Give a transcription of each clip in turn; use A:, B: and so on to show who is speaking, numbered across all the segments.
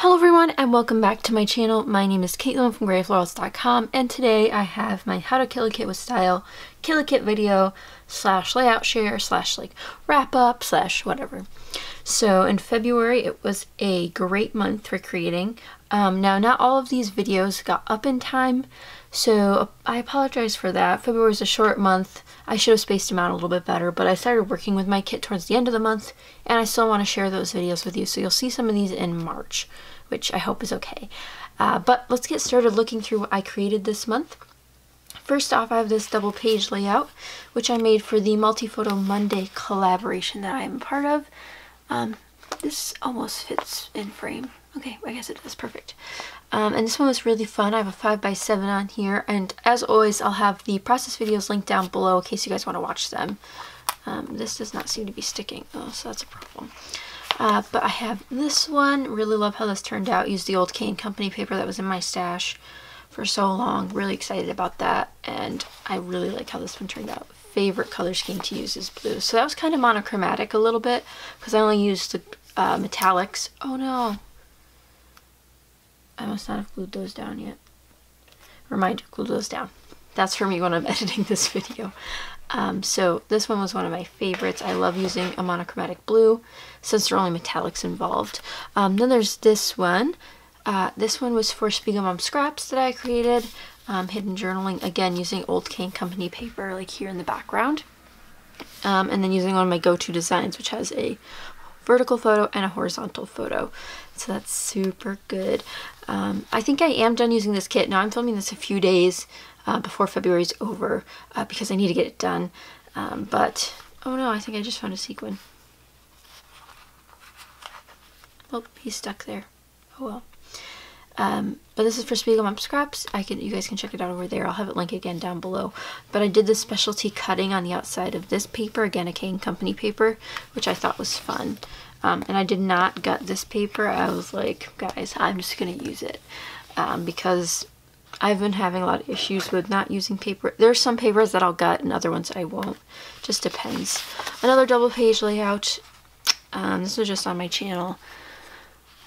A: Hello everyone and welcome back to my channel. My name is Caitlin from Florals.com and today I have my How to Kill a Kit with Style Kill a Kit video slash layout share slash like wrap up slash whatever. So in February it was a great month for creating. Now not all of these videos got up in time, so I apologize for that. February is a short month. I should have spaced them out a little bit better, but I started working with my kit towards the end of the month and I still want to share those videos with you, so you'll see some of these in March, which I hope is okay. But let's get started looking through what I created this month. First off, I have this double page layout, which I made for the Multi-Photo Monday collaboration that I am a part of. This almost fits in frame. Okay, I guess it does. Perfect. And this one was really fun. I have a 5x7 on here, and as always, I'll have the process videos linked down below in case you guys want to watch them. This does not seem to be sticking, though, so that's a problem. But I have this one. Really love how this turned out. Used the old K & Company paper that was in my stash for so long. Really excited about that, and I really like how this one turned out. Favorite color scheme to use is blue. So that was kind of monochromatic a little bit because I only used the metallics. Oh no, I must not have glued those down yet. Reminder, glue those down. That's for me when I'm editing this video. So this one was one of my favorites. I love using a monochromatic blue since there are only metallics involved. Then there's this one. This one was for Spiegel Mom Scraps that I created. Hidden journaling, again using old K & Company paper like here in the background. And then using one of my go-to designs, which has a vertical photo and a horizontal photo. So that's super good. I think I am done using this kit. Now I'm filming this a few days before February's over because I need to get it done. But, oh no, I think I just found a sequin. Oh, he's stuck there. Oh well. But this is for Spiegel Mom Scraps. You guys can check it out over there. I'll have it linked again down below. But I did this specialty cutting on the outside of this paper, again a K & Company paper, which I thought was fun. And I did not gut this paper. I was like, guys, I'm just gonna use it because I've been having a lot of issues with not using paper. There's some papers that I'll gut and other ones I won't. Just depends. Another double page layout. This was just on my channel.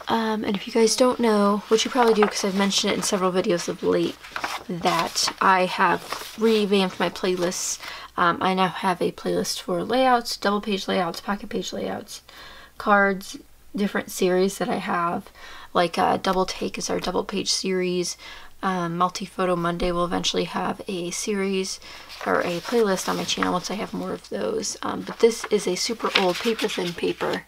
A: And if you guys don't know, which you probably do because I've mentioned it in several videos of late, that I have revamped my playlists. I now have a playlist for layouts, double page layouts, pocket page layouts, cards, different series that I have. Like Double Take is our double page series. Multi-Photo Monday will eventually have a series or a playlist on my channel once I have more of those. But this is a super old paper thin paper.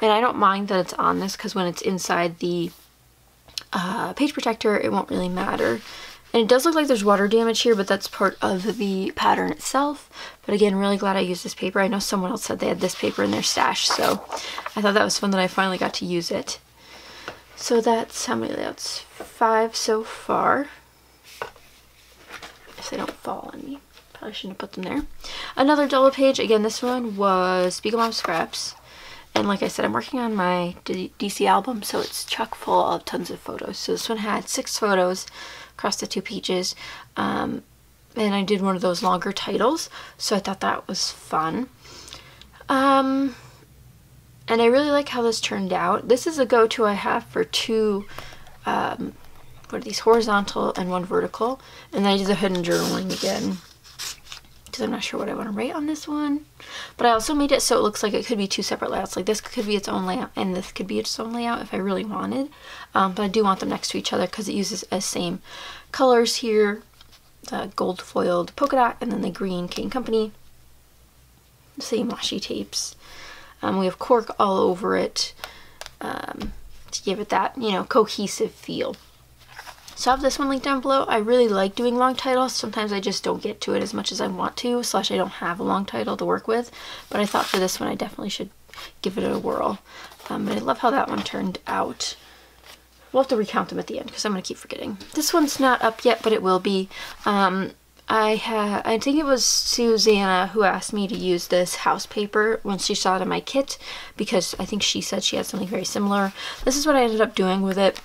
A: And I don't mind that it's on this because when it's inside the page protector, it won't really matter. And it does look like there's water damage here, but that's part of the pattern itself. But again, really glad I used this paper. I know someone else said they had this paper in their stash, so I thought that was fun that I finally got to use it. So that's how many layouts? 5 so far. If they don't fall on me. Probably shouldn't have put them there. Another double page. Again, this one was Spiegel Mom Scraps. And like I said, I'm working on my DC album, so it's chock full of tons of photos. So this one had 6 photos across the 2 pages. And I did one of those longer titles, so I thought that was fun. And I really like how this turned out. This is a go-to I have for 2, what are these, horizontal and 1 vertical. And then I did the hidden journaling again, because I'm not sure what I want to write on this one. But I also made it so it looks like it could be 2 separate layouts. Like this could be its own layout and this could be its own layout if I really wanted. But I do want them next to each other because it uses the same colors here. The gold foiled polka dot and then the green K & Company. Same washi tapes. We have cork all over it to give it that, you know, cohesive feel. So I have this one linked down below. I really like doing long titles. Sometimes I just don't get to it as much as I want to, slash I don't have a long title to work with. But I thought for this one I definitely should give it a whirl. But I love how that one turned out. We'll have to recount them at the end because I'm going to keep forgetting. This one's not up yet, but it will be. I think it was Susanna who asked me to use this house paper when she saw it in my kit because I think she said she had something very similar. This is what I ended up doing with it.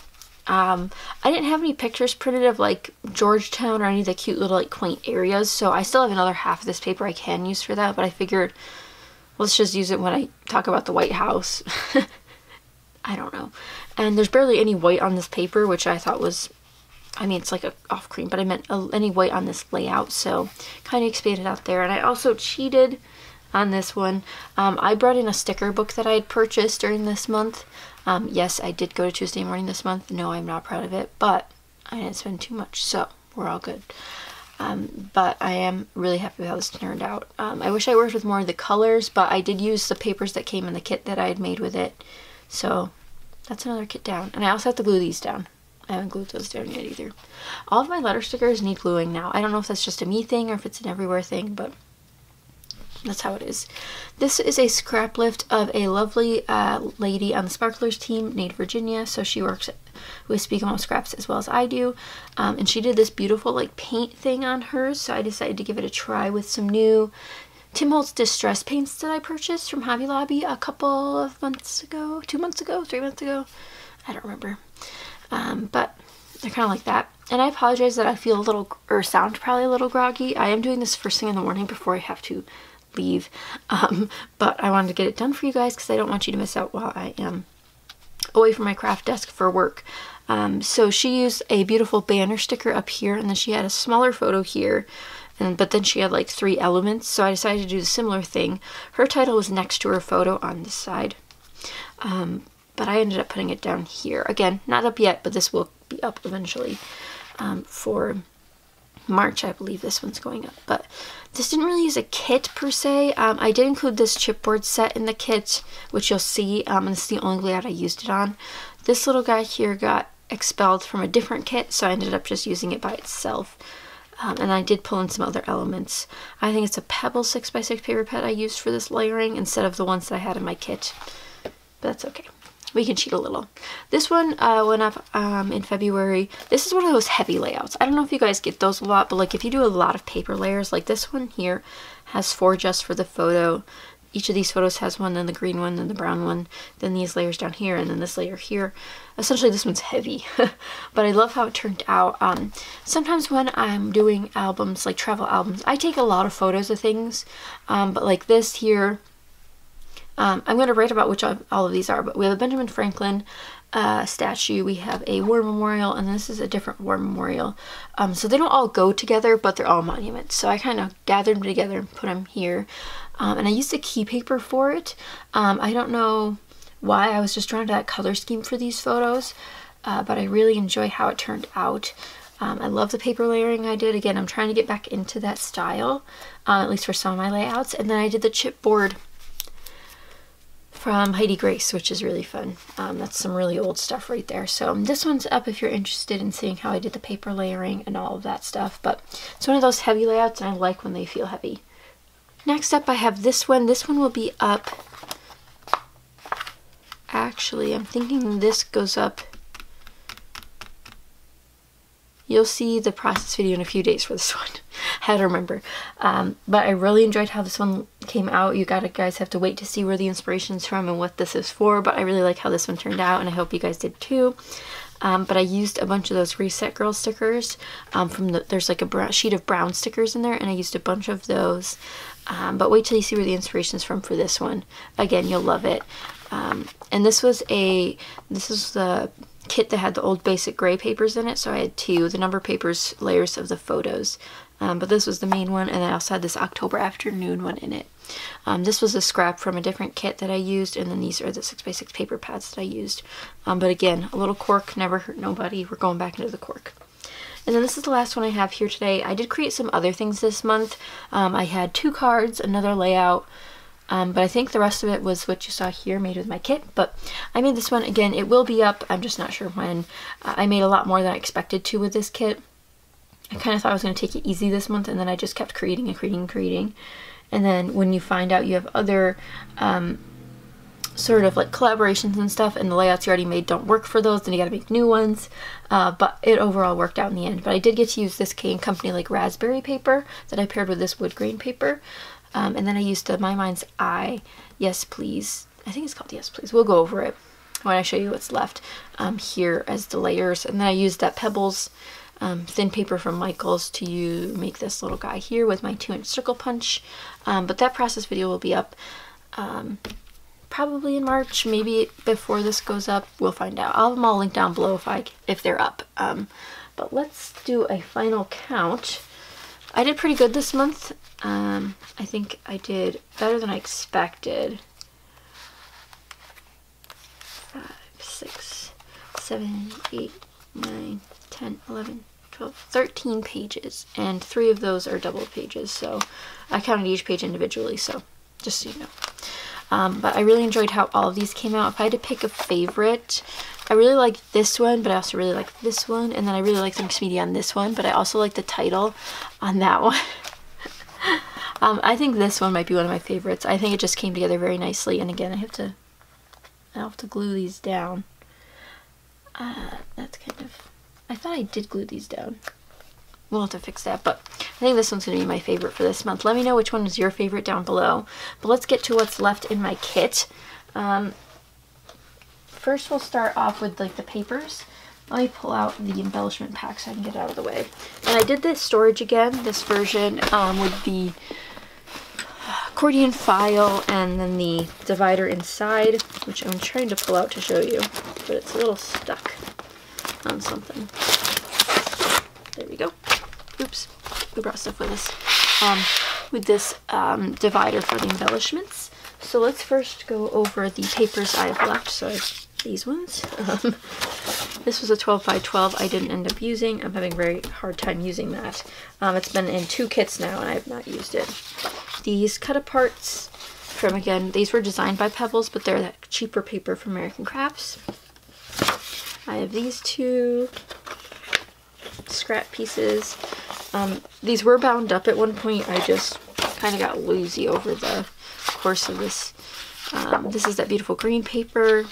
A: I didn't have any pictures printed of like Georgetown or any of the cute little like quaint areas, so I still have another half of this paper I can use for that, but I figured let's just use it when I talk about the White House. I don't know. And there's barely any white on this paper, which I thought was, I mean, it's like a off cream, but I meant any white on this layout, so kind of expanded out there. And I also cheated on this one. I brought in a sticker book that I had purchased during this month. Yes, I did go to Tuesday morning this month. No, I'm not proud of it, but I didn't spend too much, so we're all good. But I am really happy with how this turned out. I wish I worked with more of the colors, but I did use the papers that came in the kit that I had made with it. So that's another kit down. And I also have to glue these down. I haven't glued those down yet either. All of my letter stickers need gluing now. I don't know if that's just a me thing or if it's an everywhere thing, but that's how it is. This is a scrap lift of a lovely lady on the Sparklers team named Virginia. So she works with Speak Mom Scraps as well as I do. And she did this beautiful like paint thing on hers. So I decided to give it a try with some new Tim Holtz Distress paints that I purchased from Hobby Lobby a couple of months ago, 2 months ago, 3 months ago. I don't remember. But they're kind of like that. And I apologize that I feel a little, or sound probably a little groggy. I am doing this first thing in the morning before I have to leave. But I wanted to get it done for you guys because I don't want you to miss out while I am away from my craft desk for work. So she used a beautiful banner sticker up here, and then she had a smaller photo here. But then she had like 3 elements, so I decided to do the similar thing. Her title was next to her photo on this side. But I ended up putting it down here. Again, not up yet, but this will be up eventually for March, I believe this one's going up. But this didn't really use a kit per se. I did include this chipboard set in the kit, which you'll see, and this is the only layout I used it on. This little guy here got expelled from a different kit, so I ended up just using it by itself. And I did pull in some other elements. I think it's a Pebble 6x6 paper pad I used for this layering instead of the ones that I had in my kit. But that's okay. We can cheat a little. This one went up in February. This is one of those heavy layouts. I don't know if you guys get those a lot, but like if you do a lot of paper layers, like this one here has 4 just for the photo. Each of these photos has one, then the green one, then the brown one, then these layers down here, and then this layer here. Essentially this one's heavy, but I love how it turned out. Sometimes when I'm doing albums, like travel albums, I take a lot of photos of things, but like this here, I'm going to write about which all of these are, but we have a Benjamin Franklin statue, we have a war memorial, and this is a different war memorial. So they don't all go together, but they're all monuments. So I kind of gathered them together and put them here. And I used a key paper for it. I don't know why, I was just drawn to that color scheme for these photos, but I really enjoy how it turned out. I love the paper layering I did. Again, I'm trying to get back into that style, at least for some of my layouts. And then I did the chipboard from Heidi Grace, which is really fun. That's some really old stuff right there. So this one's up if you're interested in seeing how I did the paper layering and all of that stuff. But it's one of those heavy layouts, and I like when they feel heavy. Next up I have this one. This one will be up. Actually, I'm thinking this goes up. You'll see the process video in a few days for this one. I had to remember. But I really enjoyed how this one came out. You guys have to wait to see where the inspiration's from and what this is for, but I really like how this one turned out, and I hope you guys did too. But I used a bunch of those Reset Girl stickers. There's like a sheet of brown stickers in there, and I used a bunch of those. But wait till you see where the inspiration is from for this one. Again, you'll love it. And this is the kit that had the old basic gray papers in it, so I had 2, the number papers layers of the photos. But this was the main one, and I also had this October afternoon one in it. This was a scrap from a different kit that I used, and then these are the 6x6 paper pads that I used. But again, a little cork never hurt nobody. We're going back into the cork. And then this is the last one I have here today. I did create some other things this month. I had 2 cards, another layout, but I think the rest of it was what you saw here made with my kit. But I made this one again. It will be up. I'm just not sure when. I made a lot more than I expected to with this kit. I kind of thought I was going to take it easy this month, and then I just kept creating and creating and creating. And then when you find out you have other sort of like collaborations and stuff, and the layouts you already made don't work for those, then you gotta make new ones. But it overall worked out in the end. But I did get to use this K & Company like raspberry paper that I paired with this wood grain paper. And then I used the My Mind's Eye Yes Please. I think it's called Yes Please. We'll go over it when I show you what's left here as the layers. And then I used that Pebbles thin paper from Michaels to make this little guy here with my 2-inch circle punch. But that process video will be up probably in March, maybe before this goes up. We'll find out. I'll have them all linked down below if they're up. But let's do a final count. I did pretty good this month. I think I did better than I expected. 5, 6, 7, 8, 9, 10, 11, 12, 13 pages, and 3 of those are double pages, so I counted each page individually, so just so you know. But I really enjoyed how all of these came out. If I had to pick a favorite, I really like this one, but I also really like this one, and then I really like the mixed media on this one, but I also like the title on that one. I think this one might be one of my favorites. I think it just came together very nicely, and again, I'll have to glue these down. That's kind of, I thought I did glue these down. We'll have to fix that, but I think this one's going to be my favorite for this month. Let me know which one is your favorite down below. But let's get to what's left in my kit. First, we'll start off with like the papers. Let me pull out the embellishment pack so I can get it out of the way. And I did this storage again, this version with the accordion file and then the divider inside, which I'm trying to pull out to show you, but it's a little stuck on something. There we go. Oops, we brought stuff with us. With this divider for the embellishments. So let's first go over the papers I have left. So I have these ones. This was a 12 by 12 I didn't end up using. I'm having a very hard time using that. It's been in 2 kits now and I have not used it. These cut aparts from, again, these were designed by Pebbles, but they're that cheaper paper from American Crafts. I have these 2 scrap pieces. These were bound up at one point. I just kind of got woozy over the course of this. This is that beautiful green paper.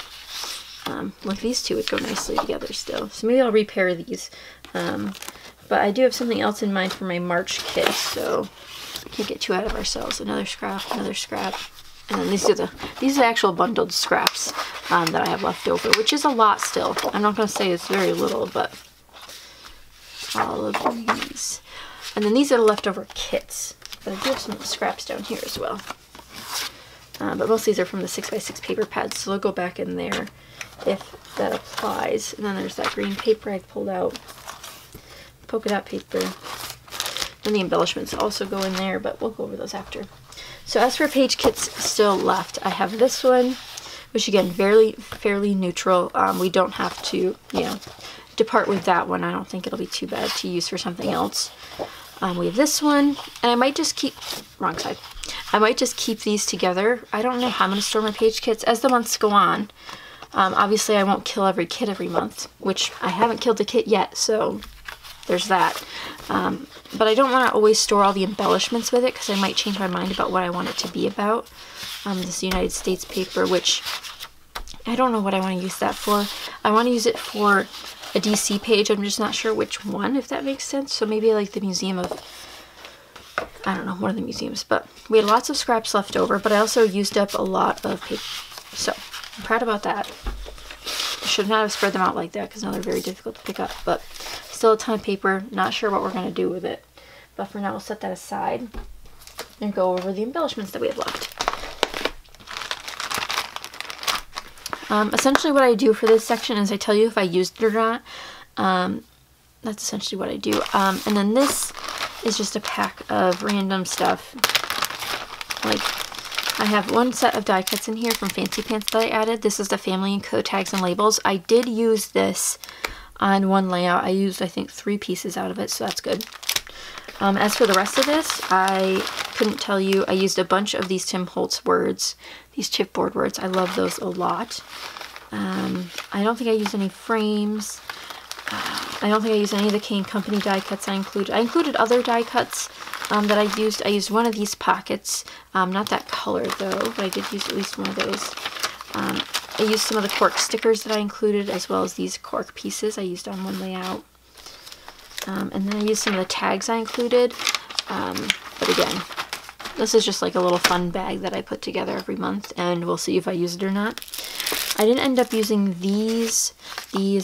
A: Like these 2 would go nicely together still. So maybe I'll repair these. But I do have something else in mind for my March kit, so we can't get too out of ourselves. Another scrap, and then these are the actual bundled scraps that I have left over, which is a lot still. I'm not going to say it's very little, but all of these. And then these are the leftover kits, but I do have some scraps down here as well. But most of these are from the 6x6 paper pads, so they'll go back in there if that applies. And then there's that green paper I pulled out, polka dot paper, and the embellishments also go in there, but we'll go over those after. So as for page kits still left, I have this one, which again, fairly neutral. We don't have to, depart with that one. I don't think it'll be too bad to use for something else. We have this one, and I might just keep, wrong side. I might just keep these together. I don't know how I'm going to store my page kits as the months go on. Obviously, I won't kill every kit every month, which I haven't killed a kit yet, so there's that. But I don't want to always store all the embellishments with it, because I might change my mind about what I want it to be about. This United States paper, which I don't know what I want to use that for. I want to use it for a DC page. I'm just not sure which one, if that makes sense. So maybe like the Museum of, I don't know, one of the museums. But we had lots of scraps left over, but I also used up a lot of paper. So I'm proud about that. I should not have spread them out like that, because now they're very difficult to pick up. But still a ton of paper. Not sure what we're going to do with it. But for now, we'll set that aside and go over the embellishments that we have left. Essentially what I do for this section is I tell you if I used it or not. That's essentially what I do. And then this is just a pack of random stuff. Like, I have one set of die cuts in here from Fancy Pants that I added. This is the Family and Co. tags and labels. I did use this on one layout. I used, I think, 3 pieces out of it, so that's good. As for the rest of this, I couldn't tell you. I used a bunch of these Tim Holtz words, these chipboard words. I love those a lot. I don't think I used any frames. I don't think I used any of the Kane Company die cuts I included. I included other die cuts that I used. I used one of these pockets, not that color though, but I did use at least one of those. I used some of the cork stickers that I included, as well as these cork pieces I used on one layout. And then I used some of the tags I included. But again, this is just like a little fun bag that I put together every month, and we'll see if I use it or not. I didn't end up using these. I did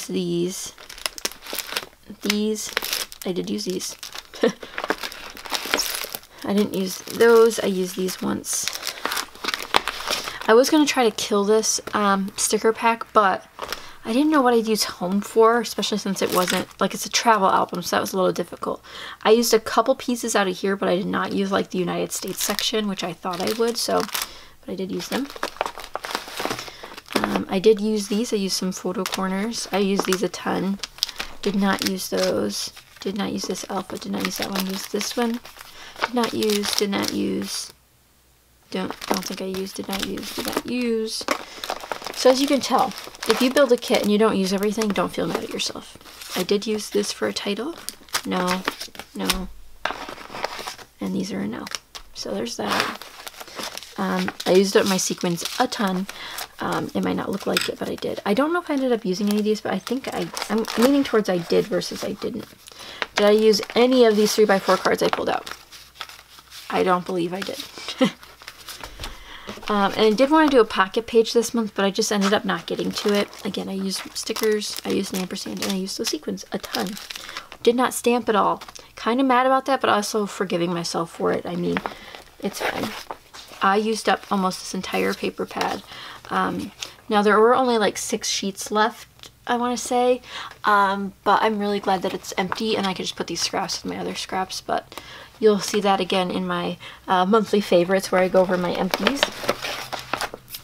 A: use these. I didn't use those. I used these once. I was going to try to kill this sticker pack, but I didn't know what I'd use home for, especially since it wasn't, like, it's a travel album, so that was a little difficult. I used a couple pieces out of here, but I did not use, like, the United States section, which I thought I would, so, but I did use them. I did use these. I used some photo corners. I used these a ton. Did not use those. Did not use this alpha. Did not use that one. Used this one. Did not use. Did not use. Don't think I used. Did not use. Did not use. So as you can tell, if you build a kit and you don't use everything, don't feel mad at yourself. I did use this for a title. No. No. And these are a no. So there's that. I used up my sequins a ton. It might not look like it, but I did. I don't know if I ended up using any of these, but I think I'm leaning towards I did versus I didn't. Did I use any of these 3x4 cards I pulled out? I don't believe I did. And I did want to do a pocket page this month, but I just ended up not getting to it. Again, I used stickers, I used an ampersand, and I used those sequins a ton. Did not stamp at all. Kind of mad about that, but also forgiving myself for it. I mean, it's fine. I used up almost this entire paper pad. Now there were only like 6 sheets left, I want to say, but I'm really glad that it's empty and I could just put these scraps with my other scraps, but you'll see that again in my monthly favorites where I go over my empties.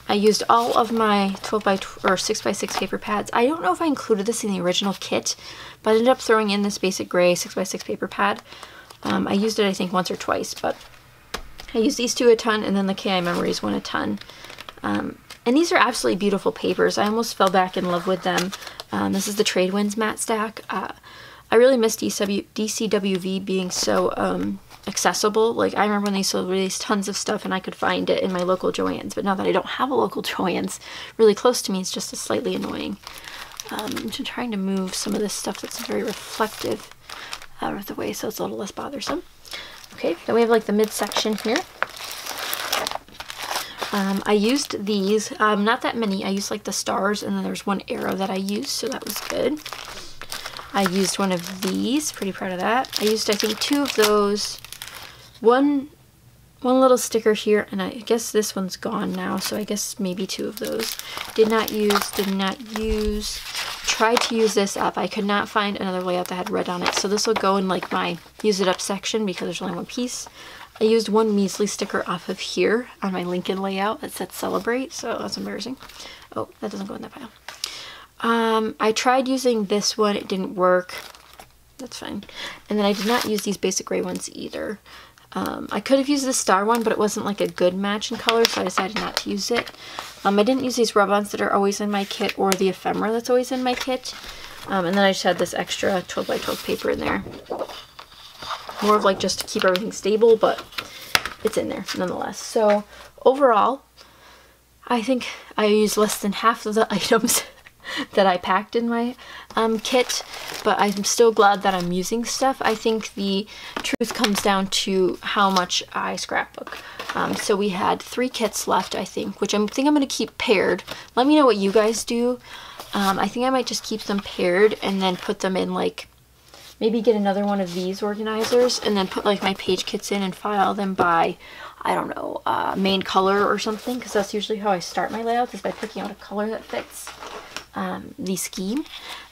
A: I used all of my 6x6 paper pads. I don't know if I included this in the original kit, but I ended up throwing in this basic gray 6x6 paper pad. I used it I think once or twice, but I used these 2 a ton, and then the KI Memories one a ton. And these are absolutely beautiful papers. I almost fell back in love with them. This is the Trade Winds matte stack. I really miss DCWV being so accessible. Like, I remember when they still released tons of stuff and I could find it in my local Joann's, but now that I don't have a local Joann's really close to me, it's just slightly annoying. I'm just trying to move some of this stuff that's very reflective out of the way so it's a little less bothersome. Okay, then we have like the midsection here. I used these, not that many. I used like the stars, and then there's one arrow that I used, so that was good. I used one of these, pretty proud of that. I used, I think, 2 of those. One little sticker here, and I guess this one's gone now, so I guess maybe 2 of those. Did not use, tried to use this up. I could not find another layout that had red on it, so this will go in like my use it up section because there's only one piece. I used one measly sticker off of here on my Lincoln layout that said celebrate, so that's embarrassing. Oh, that doesn't go in that pile. I tried using this one, it didn't work. That's fine. And then I did not use these basic gray ones either. I could have used the star one, but it wasn't like a good match in color, so I decided not to use it. I didn't use these rub-ons that are always in my kit or the ephemera that's always in my kit. And then I just had this extra 12x12 paper in there. More of like just to keep everything stable, but it's in there nonetheless. So overall, I think I used less than half of the items that I packed in my kit, but I'm still glad that I'm using stuff. I think the truth comes down to how much I scrapbook. So we had 3 kits left, I think, which I think I'm going to keep paired. Let me know what you guys do. I think I might just keep them paired and then put them in like, maybe get another one of these organizers and then put like my page kits in and file them by, I don't know, main color or something, because that's usually how I start my layouts, is by picking out a color that fits the scheme.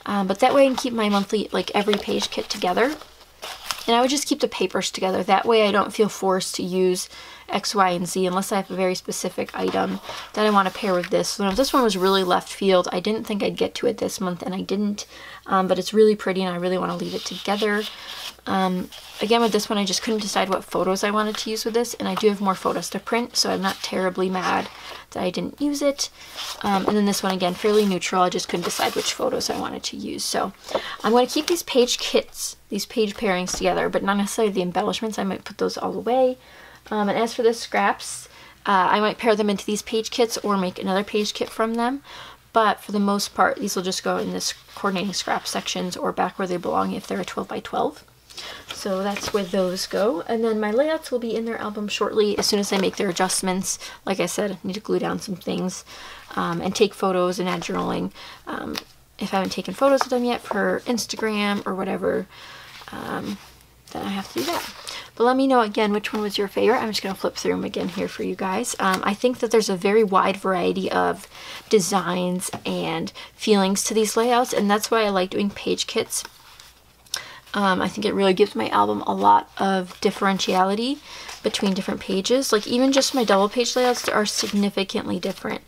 A: But that way I can keep my monthly, like every page kit together. And I would just keep the papers together. That way I don't feel forced to use X, Y, and Z unless I have a very specific item that I want to pair with this. So if this one was really left field, I didn't think I'd get to it this month, and I didn't. But it's really pretty, and I really want to leave it together. Again, with this one, I just couldn't decide what photos I wanted to use with this, and I do have more photos to print, so I'm not terribly mad that I didn't use it. And then this one, again, fairly neutral. I just couldn't decide which photos I wanted to use. So I'm going to keep these page kits, these page pairings together, but not necessarily the embellishments. I might put those all away. And as for the scraps, I might pair them into these page kits or make another page kit from them. But for the most part, these will just go in this coordinating scrap sections or back where they belong if they're a 12x12. So that's where those go. And then my layouts will be in their album shortly as soon as I make their adjustments. Like I said, I need to glue down some things and take photos and add journaling. If I haven't taken photos of them yet for Instagram or whatever, then I have to do that. But let me know again which one was your favorite. I'm just going to flip through them again here for you guys. I think that there's a very wide variety of designs and feelings to these layouts, and that's why I like doing page kits. I think it really gives my album a lot of differentiality between different pages. Like even just my double page layouts are significantly different.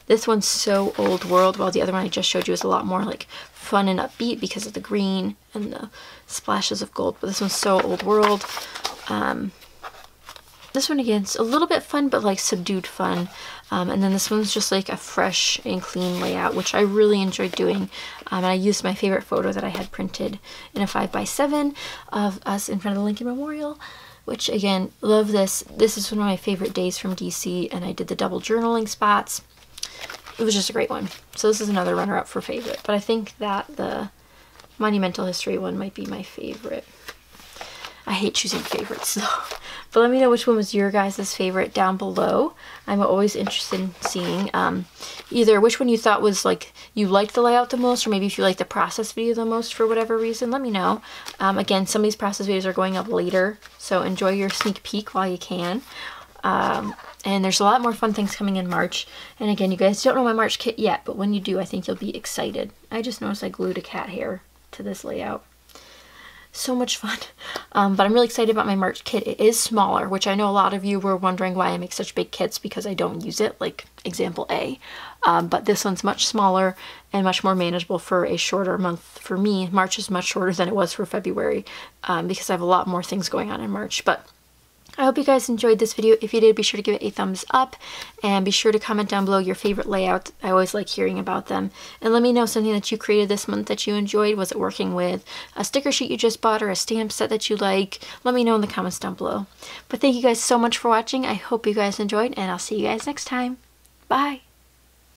A: This one's so old world, while the other one I just showed you is a lot more like fun and upbeat because of the green and the splashes of gold. But this one's so old world. This one again is a little bit fun, but like subdued fun. And then this one's just like a fresh and clean layout, which I really enjoyed doing. And I used my favorite photo that I had printed in a 5x7 of us in front of the Lincoln Memorial, which again, love this. This is one of my favorite days from DC, and I did the double journaling spots. It was just a great one. So this is another runner-up for favorite, but I think that the Monumental History one might be my favorite. I hate choosing favorites though. But let me know which one was your guys' favorite down below. I'm always interested in seeing either which one you thought was like you liked the layout the most, or maybe if you like the process video the most for whatever reason, let me know. Again, some of these process videos are going up later, so enjoy your sneak peek while you can. And there's a lot more fun things coming in March. And again, you guys don't know my March kit yet, but when you do, I think you'll be excited. I just noticed I glued a cat hair to this layout. So much fun. But I'm really excited about my March kit. It is smaller, which I know a lot of you were wondering why I make such big kits, because I don't use it, like example A. But this one's much smaller and much more manageable for a shorter month. For me, March is much shorter than it was for February, because I have a lot more things going on in March. But I hope you guys enjoyed this video. If you did, be sure to give it a thumbs up, and be sure to comment down below your favorite layout. I always like hearing about them. And let me know something that you created this month that you enjoyed. Was it working with a sticker sheet you just bought or a stamp set that you like? Let me know in the comments down below. But thank you guys so much for watching. I hope you guys enjoyed, and I'll see you guys next time. Bye!